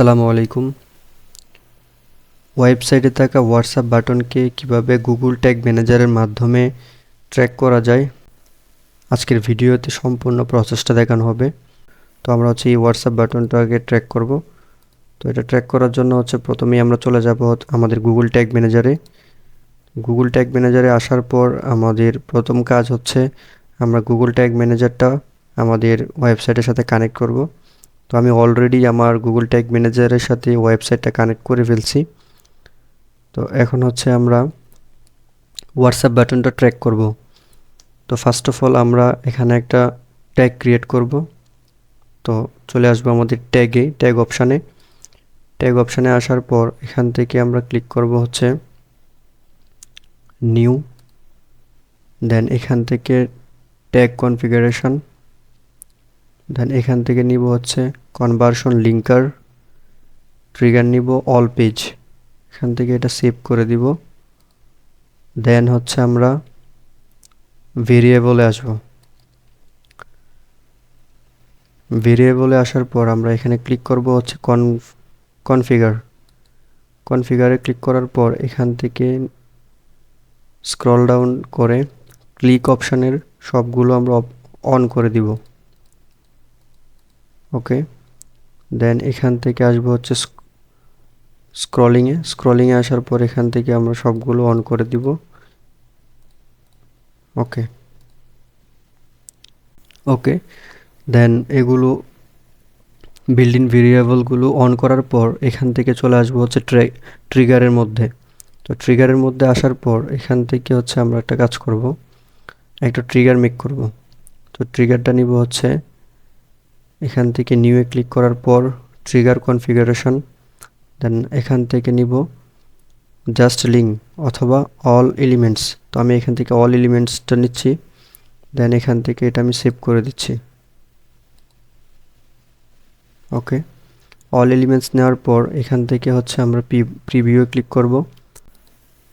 আসসালামু আলাইকুম। ওয়েবসাইটে থাকা হোয়াটসঅ্যাপ বাটনকে কিভাবে গুগল ট্যাগ ম্যানেজারের মাধ্যমে ট্র্যাক করা যায়, আজকের ভিডিওতে সম্পূর্ণ প্রসেসটা দেখানো হবে। তো আমরা এই হোয়াটসঅ্যাপ বাটনটাকে ট্র্যাক করব। তো এটা ট্র্যাক করার জন্য প্রথমেই আমরা চলে যাব আমাদের গুগল ট্যাগ ম্যানেজারে। গুগল ট্যাগ ম্যানেজারে আসার পর আমাদের প্রথম কাজ আমরা গুগল ট্যাগ ম্যানেজারটা আমাদের ওয়েবসাইটের সাথে কানেক্ট করব। তো আমি অলরেডি আমার গুগল ট্যাগ ম্যানেজারের সাথে ওয়েবসাইটটা কানেক্ট করে ফেলছি। তো এখন আমরা হোয়াটসঅ্যাপ বাটনটা ট্র্যাক করব। তো ফার্স্ট অফ অল আমরা এখানে একটা ট্যাগ ক্রিয়েট করব। তো চলে আসবো আমাদের ট্যাগ অপশানে আসার পর এখান থেকে আমরা ক্লিক করব নিউ। দেন এখান থেকে ট্যাগ কনফিগারেশন। দেন এখান থেকে নিব কনভার্সন লিঙ্কার। ট্রিগার নিব অল পেজ। এখান থেকে এটা সেভ করে দিব। দেন আমরা ভেরিয়েবলে আসব। ভেরিয়েবলে আসার পর আমরা এখানে ক্লিক করব কনফিগারে ক্লিক করার পর এখান থেকে স্ক্রল ডাউন করে ক্লিক অপশানের সবগুলো আমরা অন করে দিব। ওকে, দেন এখান থেকে আসবো স্ক্রলিংয়ে আসার পর এখান থেকে আমরা সবগুলো অন করে দিব। ওকে ওকে দেন এগুলো বিল্ট ইন ভেরিয়েবলগুলো অন করার পর এখান থেকে চলে আসবো ট্রিগারের মধ্যে। তো ট্রিগারের মধ্যে আসার পর এখান থেকে আমরা একটা কাজ করব, একটা ট্রিগার মেক করব। তো ট্রিগারটা নিব এখান থেকে নিউয়ে ক্লিক করার পর ট্রিগার কনফিগারেশন। দেন এখান থেকে নিব জাস্ট লিঙ্ক অথবা অল এলিমেন্টস। তো আমি এখান থেকে অল এলিমেন্টসটা নিচ্ছি। দেন এখান থেকে এটা আমি সেভ করে দিচ্ছি। ওকে, অল এলিমেন্টস নেওয়ার পর এখান থেকে আমরা প্রিভিউয়ে ক্লিক করব।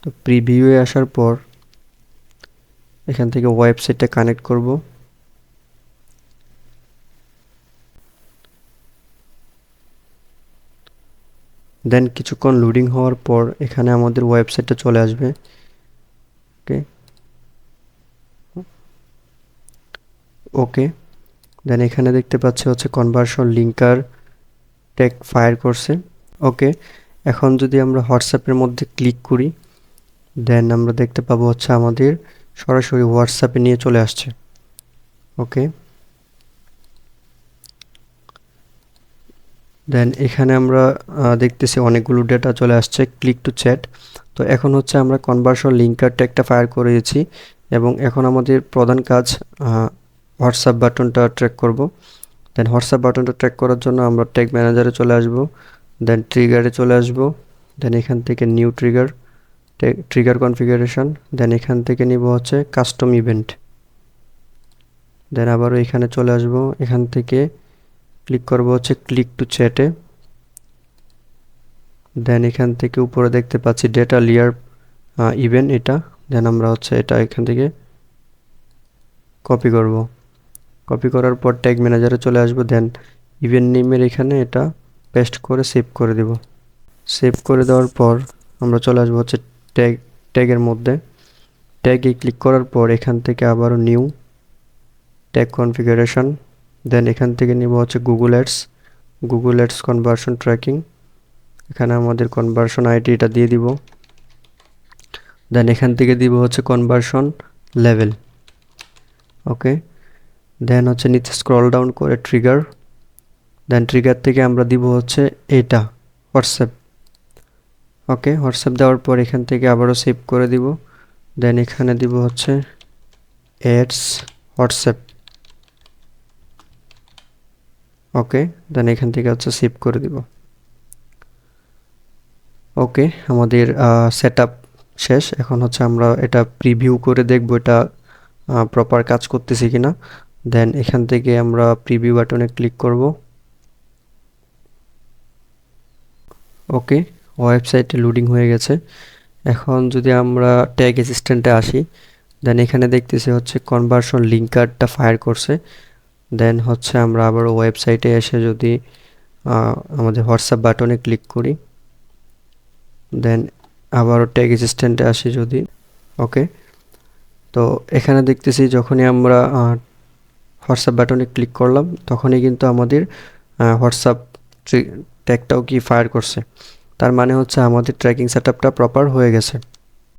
তো প্রিভিউয়ে আসার পর এখান থেকে ওয়েবসাইটটা কানেক্ট করব। দেন কিছুক্ষণ লোডিং হওয়ার পর এখানে আমাদের ওয়েবসাইটটা চলে আসবে। ওকে ওকে দেন এখানে দেখতে পাচ্ছি কনভার্সন লিঙ্কার ট্যাগ ফায়ার করছে। ওকে, এখন যদি আমরা হোয়াটসঅ্যাপের মধ্যে ক্লিক করি দেন আমরা দেখতে পাবো আমাদের সরাসরি হোয়াটসঅ্যাপে নিয়ে চলে আসছে। ওকে, দেন এখানে আমরা দেখতেছি অনেকগুলো ডেটা চলে আসছে, ক্লিক টু চ্যাট। তো এখন আমরা কনভার্সন লিঙ্কার ট্যাগটা ফায়ার করেছি এবং এখন আমাদের প্রধান কাজ হোয়াটসঅ্যাপ বাটনটা ট্র্যাক করব। দেন হোয়াটসঅ্যাপ বাটনটা ট্র্যাক করার জন্য আমরা ট্যাগ ম্যানেজারে চলে আসব। দেন ট্রিগারে চলে আসব। দেন এখান থেকে নিউ ট্রিগার কনফিগারেশন। দেন এখান থেকে নিব কাস্টম ইভেন্ট। দেন আবারও এখানে চলে আসব। এখান থেকে ক্লিক করব ক্লিক টু চ্যাটে। দেন এখান থেকে উপরে দেখতে পাচ্ছি ডেটা লেয়ার ইভেন্ট এটা। দেন আমরা এটা এখান থেকে কপি করব। কপি করার পর ট্যাগ ম্যানেজারে চলে আসব। দেন ইভেন্ট নেমের এখানে এটা পেস্ট করে সেভ করে দেব। সেভ করে দেওয়ার পর আমরা চলে আসবো ট্যাগের মধ্যে। ট্যাগে ক্লিক করার পর এখান থেকে আবারও নিউ ট্যাগ কনফিগারেশন। দেন এখান থেকে নিব গুগল অ্যাডস কনভার্সন ট্র্যাকিং। এখানে আমাদের কনভার্সন আইডিটা দিয়ে দিব। দেন এখান থেকে দিব কনভার্সন লেভেল। ওকে, দেন নিচে স্ক্রল ডাউন করে ট্রিগার। দেন ট্রিগার থেকে আমরা দিব এটা হোয়াটসঅ্যাপ। ওকে, হোয়াটসঅ্যাপ দেওয়ার পর এখান থেকে আবারও সেভ করে দিব। দেন এখানে দিব অ্যাডস হোয়াটসঅ্যাপ। ওকে, দেন এখান থেকে সেভ করে দিব। ওকে, আমাদের সেটআপ শেষ। এখন আমরা এটা প্রিভিউ করে দেখব এটা প্রপার কাজ করতেছে কিনা। দেন এখান থেকে আমরা প্রিভিউ বাটনে ক্লিক করব। ওকে, ওয়েবসাইটে লোডিং হয়ে গেছে। এখন যদি আমরা ট্যাগ অ্যাসিস্ট্যান্টে আসি দেন এখানে দেখতেছি কনভার্সন লিঙ্কারটা ফায়ার করছে। দেন আমরা আবার ওয়েবসাইটে এসে যদি আমাদের হোয়াটসঅ্যাপ বাটনে ক্লিক করি, দেন আবারও ট্যাগ অ্যাসিস্ট্যান্টে আসি যদি। ওকে, তো এখানে দেখতেছি যখনই আমরা হোয়াটসঅ্যাপ বাটনে ক্লিক করলাম তখনই কিন্তু আমাদের হোয়াটসঅ্যাপ ট্যাগটাও কি ফায়ার করছে। তার মানে হচ্ছে আমাদের ট্র্যাকিং সেটআপটা প্রপার হয়ে গেছে।